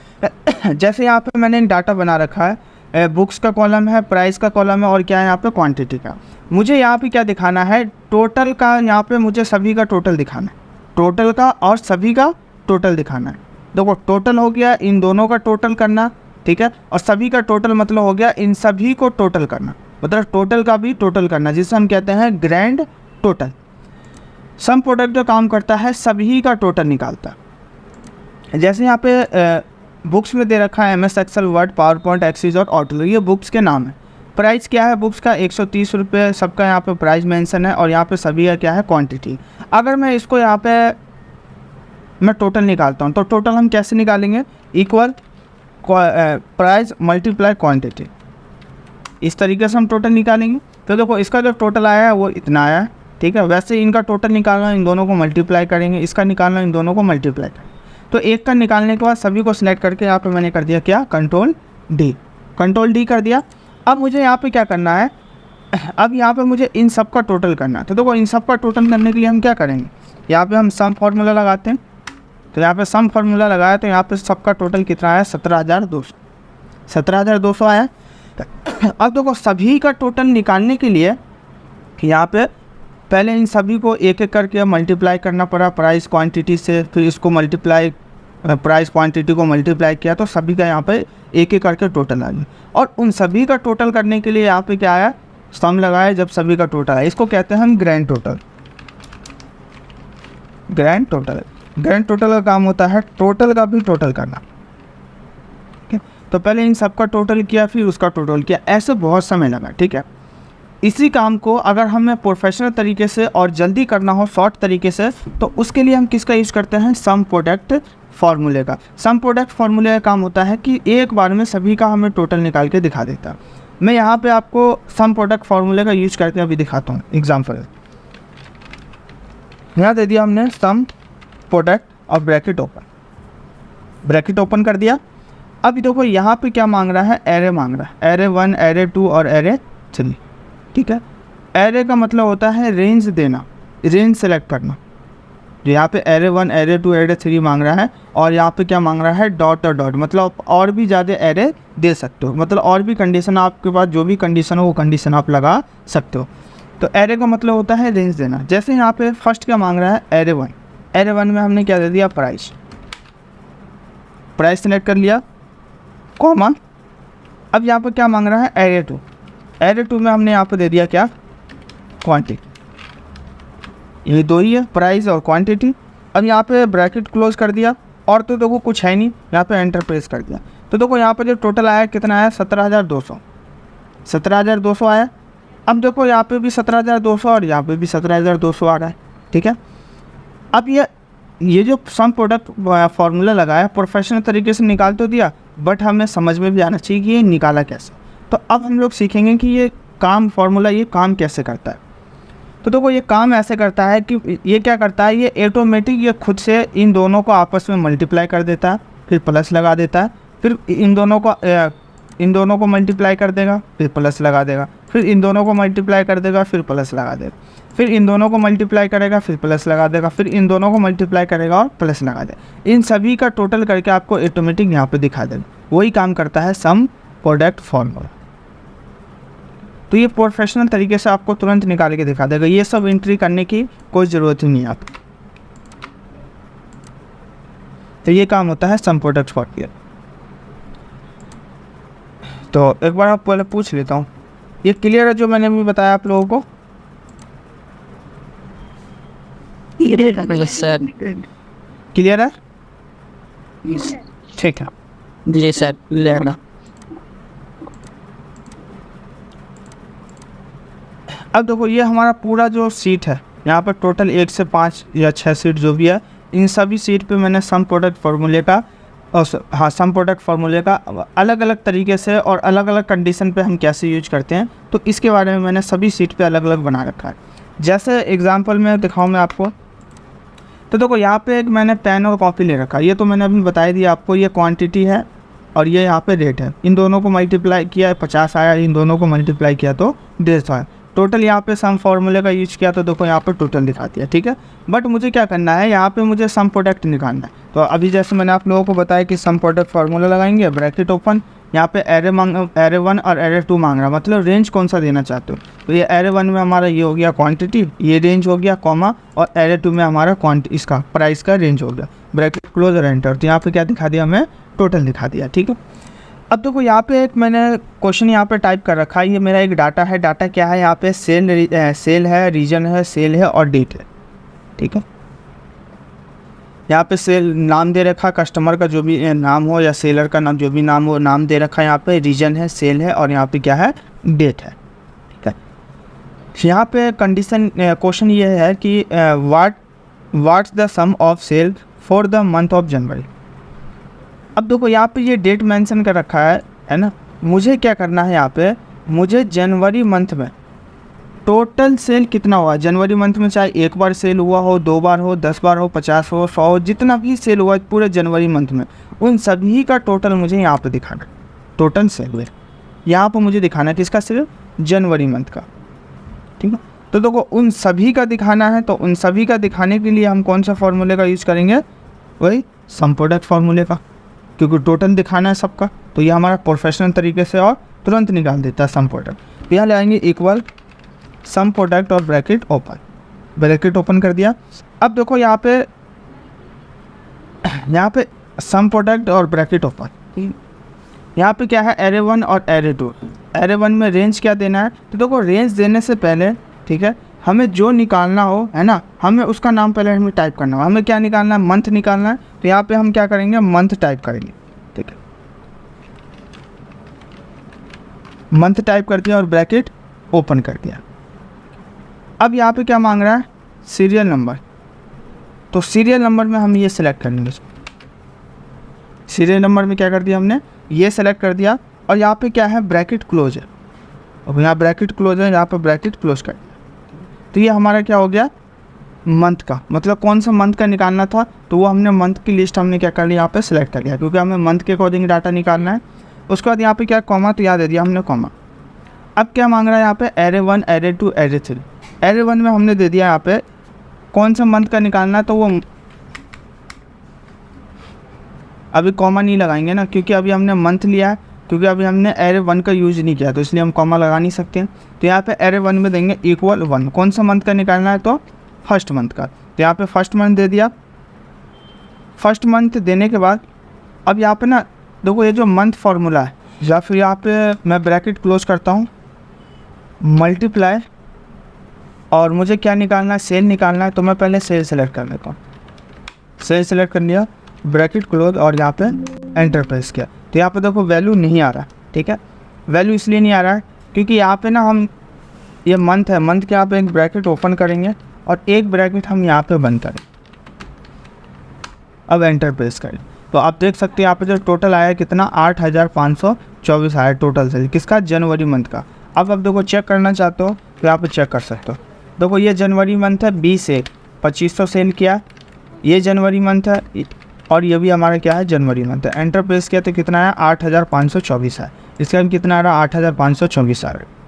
जैसे यहाँ पे मैंने एक डाटा बना रखा है, बुक्स का कॉलम है, प्राइस का कॉलम है, और क्या है यहाँ पे? क्वांटिटी का। मुझे यहाँ पे क्या दिखाना है? टोटल का। यहाँ पे मुझे सभी का टोटल दिखाना है, टोटल का और सभी का टोटल दिखाना है। देखो टोटल हो गया इन दोनों का टोटल करना, ठीक है, और सभी का टोटल मतलब हो गया इन सभी को टोटल करना, मतलब टोटल का भी टोटल करना, जिसे हम कहते हैं ग्रैंड टोटल। सम प्रोडक्ट जो काम करता है सभी का टोटल निकालता है। जैसे यहाँ पे बुक्स में दे रखा है MS Excel, Word, PowerPoint, Access और आउटलुक, ये बुक्स के नाम है। प्राइस क्या है बुक्स का? 130 रुपये, सबका यहाँ पे प्राइस मेंशन है, और यहाँ पे सभी का क्या है? क्वांटिटी। अगर मैं इसको यहाँ पे मैं टोटल निकालता हूँ, तो टोटल हम कैसे निकालेंगे? इक्वल प्राइस मल्टीप्लाई क्वांटिटी, इस तरीके से हम टोटल निकालेंगे। तो देखो इसका जो टोटल आया है वो इतना आया है, ठीक है। वैसे इनका टोटल निकालना, इन दोनों को मल्टीप्लाई करेंगे, इसका निकालना, इन दोनों को मल्टीप्लाई करेंगे। तो एक का निकालने के बाद सभी को सिलेक्ट करके यहाँ पे मैंने कर दिया क्या? कंट्रोल डी कर दिया। अब मुझे यहाँ पे क्या करना है? अब यहाँ पे मुझे इन सब का टोटल करना है। तो देखो इन सब का टोटल करने के लिए हम क्या करेंगे? यहाँ पे हम सम फार्मूला लगाते हैं। तो यहाँ पे सम फार्मूला लगाया, तो यहाँ पे सबका टोटल कितना आया? 17,200। 17,200 आया। अब देखो सभी का टोटल निकालने के लिए यहाँ पे पहले इन सभी को एक एक करके मल्टीप्लाई करना पड़ा प्राइस क्वांटिटी से, फिर इसको मल्टीप्लाई प्राइस क्वांटिटी को मल्टीप्लाई किया, तो सभी का यहाँ पे एक एक करके टोटल आ गया। और उन सभी का टोटल करने के लिए यहाँ पे क्या आया? सम लगाया, जब सभी का टोटल आया, इसको कहते हैं हम ग्रैंड टोटल। ग्रैंड टोटल का काम होता है टोटल का भी टोटल करना। तो पहले इन सब का टोटल किया, फिर उसका टोटल किया, ऐसे बहुत समय लगा, ठीक है। इसी काम को अगर हमें प्रोफेशनल तरीके से और जल्दी करना हो, शॉर्ट तरीके से, तो उसके लिए हम किसका यूज़ करते हैं? सम प्रोडक्ट फार्मूले का। सम प्रोडक्ट फार्मूले का काम होता है कि एक बार में सभी का हमें टोटल निकाल के दिखा देता है। मैं यहाँ पे आपको सम प्रोडक्ट फार्मूले का यूज करके अभी दिखाता हूँ। एग्जाम्पल यहाँ दे दिया हमने सम प्रोडक्ट और ब्रैकेट ओपन कर दिया। अब देखो यहाँ पे क्या मांग रहा है? एरे मांग रहा है, एरे 1, एरे 2 और एरे 3। ठीक है, एरे का मतलब होता है रेंज देना, रेंज सेलेक्ट करना। जो यहाँ पे एरे 1, एरे 2, एरे 3 मांग रहा है, और यहाँ पे क्या मांग रहा है? डॉट और डॉट, मतलब और भी ज़्यादा एरे दे सकते हो, मतलब और भी कंडीशन आपके पास जो भी कंडीशन हो वो कंडीशन आप लगा सकते हो। तो एरे का मतलब होता है रेंज देना। जैसे यहाँ पे फर्स्ट क्या मांग रहा है? एरे 1। एरे 1 में हमने क्या दे दिया? प्राइस सेलेक्ट कर लिया, कॉमा। अब यहाँ पे क्या मांग रहा है? एरे 2। एरे 2 में हमने यहाँ पे दे दिया क्या? क्वांटिटी। ये दो ही है, प्राइस और क्वांटिटी। अब यहाँ पे ब्रैकेट क्लोज कर दिया, और तो देखो कुछ है नहीं, यहाँ पे एंटर प्रेस कर दिया। तो देखो यहाँ पे जो टोटल आया कितना आया? 17,200 आया। अब देखो यहाँ पे भी 17,200 और यहाँ पे भी 17,200 आ रहा है। ठीक है, अब ये जो सम प्रोडक्ट फार्मूला लगाया, प्रोफेशनल तरीके से निकाल तो दिया, बट हमें समझ में भी आना चाहिए कि ये निकाला कैसे। तो अब हम लोग सीखेंगे कि ये फार्मूला ये काम कैसे करता है। तो देखो ये काम ऐसे करता है कि ये क्या करता है? ये ऑटोमेटिक ये खुद से इन दोनों को आपस में मल्टीप्लाई कर देता है, फिर प्लस लगा देता है, फिर इन दोनों को मल्टीप्लाई कर देगा, फिर प्लस लगा देगा, फिर इन दोनों को मल्टीप्लाई कर देगा, फिर प्लस लगा देगा, फिर इन दोनों को मल्टीप्लाई करेगा, फिर प्लस लगा देगा, फिर इन दोनों को मल्टीप्लाई करेगा और प्लस लगा देगा। इन सभी का टोटल करके आपको ऑटोमेटिक यहाँ पे दिखा देगा। वही काम करता है सम प्रोडक्ट फार्मूला। तो ये प्रोफेशनल तरीके से आपको तुरंत निकाल के दिखा देगा। ये सब एंट्री करने की कोई ज़रूरत ही नहीं है आपको। तो ये काम होता है सम प्रोडक्ट फार्मूला। तो एक बार आप पहले पूछ लेता हूँ, ये क्लियर है जो मैंने अभी बताया आप लोगों को? सर क्लियर है? ठीक है जी सर, लेना। अब देखो ये हमारा पूरा जो सीट है, यहाँ पर टोटल 1 से 5 या 6 सीट जो भी है, इन सभी सीट पे मैंने सम प्रोडक्ट फार्मूले का सम प्रोडक्ट फार्मूले का अलग अलग तरीके से और अलग अलग कंडीशन पे हम कैसे यूज करते हैं, तो इसके बारे में मैंने सभी सीट पे अलग अलग बना रखा है। जैसे एग्जांपल में दिखाऊं मैं आपको, तो देखो यहाँ पे एक मैंने पेन और कॉपी ले रखा है। ये तो मैंने अभी बता दिया आपको, ये क्वांटिटी है और ये यहाँ पे रेट है। इन दोनों को मल्टीप्लाई किया 50 आया, इन दोनों को मल्टीप्लाई किया तो 150 आया। टोटल यहाँ पे सम फार्मूले का यूज किया तो देखो यहाँ पे टोटल दिखा दिया। ठीक है, बट मुझे क्या करना है, यहाँ पे मुझे सम प्रोडक्ट निकालना है। तो अभी जैसे मैंने आप लोगों को बताया कि सम प्रोडक्ट फार्मूला लगाएंगे, ब्रैकेट ओपन, यहाँ पे एरे 1 और एरे 2 मांग रहा है, मतलब रेंज कौन सा देना चाहते हो। तो ये एरे 1 में हमारा ये हो गया क्वांटिटी, ये रेंज हो गया, कॉमा, और एरे 2 में हमारा इसका प्राइस का रेंज हो गया, ब्रैकेट क्लोज और एंटर। तो यहाँ पे क्या दिखा दिया, हमें टोटल दिखा दिया। ठीक है, अब देखो यहाँ पे एक मैंने क्वेश्चन यहाँ पे टाइप कर रखा है। ये मेरा एक डाटा है। डाटा क्या है, यहाँ पे सेल है, रीजन है, सेल है और डेट है। ठीक है, यहाँ पे सेल नाम दे रखा, कस्टमर का जो भी नाम हो या सेलर का नाम जो भी नाम हो, नाम दे रखा है। यहाँ पे रीजन है, सेल है और यहाँ पे क्या है, डेट है। ठीक है, यहाँ पे कंडीशन क्वेश्चन ये है कि what's the sum of sale for the month of January. अब देखो यहाँ पे ये डेट मेंशन कर रखा है ना। मुझे क्या करना है, यहाँ पे मुझे जनवरी मंथ में टोटल सेल कितना हुआ। जनवरी मंथ में चाहे एक बार सेल हुआ हो, 2 बार हो, 10 बार हो, 50 हो, 100 हो, जितना भी सेल हुआ पूरे जनवरी मंथ में, उन सभी का टोटल मुझे यहाँ पे दिखाना। टोटल सेल हुए यहाँ पर मुझे दिखाना है किसका, सिर्फ जनवरी मंथ का। ठीक है, तो देखो उन सभी का दिखाना है, तो उन सभी का दिखाने के लिए हम कौन सा फार्मूले का यूज़ करेंगे, वही सम प्रोडक्ट फार्मूले का, क्योंकि टोटल दिखाना है सबका। तो ये हमारा प्रोफेशनल तरीके से और तुरंत निकाल देता है सम प्रोडक्ट। तो यहाँ ले आएंगे इक्वल सम प्रोडक्ट और ब्रैकेट ओपन कर दिया। अब देखो यहाँ पे सम प्रोडक्ट और ब्रैकेट ओपन, यहाँ पे क्या है, एरे 1 और एरे 2। एरे 1 में रेंज क्या देना है, तो देखो रेंज देने से पहले, ठीक है, हमें जो निकालना हो, है ना, हमें उसका नाम पहले हमें टाइप करना हो। हमें क्या निकालना है, मंथ निकालना है। तो यहाँ पे हम क्या करेंगे, मंथ टाइप करेंगे। ठीक है, मंथ टाइप कर दिया और ब्रैकेट ओपन कर दिया। अब यहाँ पे क्या मांग रहा है, सीरियल नंबर। तो सीरियल नंबर में हम ये सिलेक्ट कर लेंगे। सीरियल नंबर में क्या कर दिया हमने, ये सेलेक्ट कर दिया। और यहाँ पे क्या है, ब्रैकेट क्लोज है। अब यहाँ ब्रैकेट क्लोज है, यहाँ पे ब्रैकेट क्लोज कर दिया। तो ये हमारा क्या हो गया, मंथ का, मतलब कौन सा मंथ का निकालना था, तो वो हमने मंथ की लिस्ट हमने क्या कर लिया, यहाँ पे सिलेक्ट कर लिया, क्योंकि हमें मंथ के अकॉर्डिंग डाटा निकालना है। उसके बाद यहाँ पे क्या, कॉमा, तो यहाँ दे दिया हमने कॉमा। अब क्या मांग रहा है यहाँ पे, array 1, array 2, array 3। array 1 में हमने दे दिया यहाँ पे कौन सा मंथ का निकालना है, तो वो अभी कॉमा नहीं लगाएंगे ना, क्योंकि अभी हमने मंथ लिया है, क्योंकि अभी हमने array 1 का यूज़ नहीं किया, तो इसलिए हम कॉमा लगा नहीं सकते हैं। तो यहाँ पे array 1 में देंगे इक्वल 1, कौन सा मंथ का निकालना है, तो फर्स्ट मंथ का। तो यहाँ पे फर्स्ट मंथ दे दिया। फर्स्ट मंथ देने के बाद अब यहाँ पे ना देखो, ये जो मंथ फार्मूला है, या फिर यहाँ पे मैं ब्रैकेट क्लोज करता हूँ, मल्टीप्लाई, और मुझे क्या निकालना है, सेल निकालना है। तो मैं पहले सेल सेलेक्ट कर लेता हूँ। सेल सेलेक्ट कर लिया, ब्रैकेट क्लोज, और यहाँ पे एंटर प्रेस किया। तो यहाँ पे देखो वैल्यू नहीं आ रहा, ठीक है। वैल्यू इसलिए नहीं आ रहा है क्योंकि यहाँ पे ना हम, ये मंथ है, मंथ के यहाँ पे एक ब्रैकेट ओपन करेंगे और एक ब्रैकेट हम यहाँ पे बंद करें। अब एंटर प्रेस करें तो आप देख सकते हैं यहाँ पे जो टोटल आया कितना, 8524 आया टोटल सेल, किसका, जनवरी मंथ का। अब आप देखो चेक करना चाहते हो तो यहाँ पे चेक कर सकते हो। देखो ये जनवरी मंथ है, 20/1 सेल किया, ये जनवरी मंथ है, और ये भी हमारा क्या है, जनवरी मंथ है। एंटर प्रेस किया तो कितना आया, 8524 है। इसका कितना आ रहा है, 8524 आ रहा है।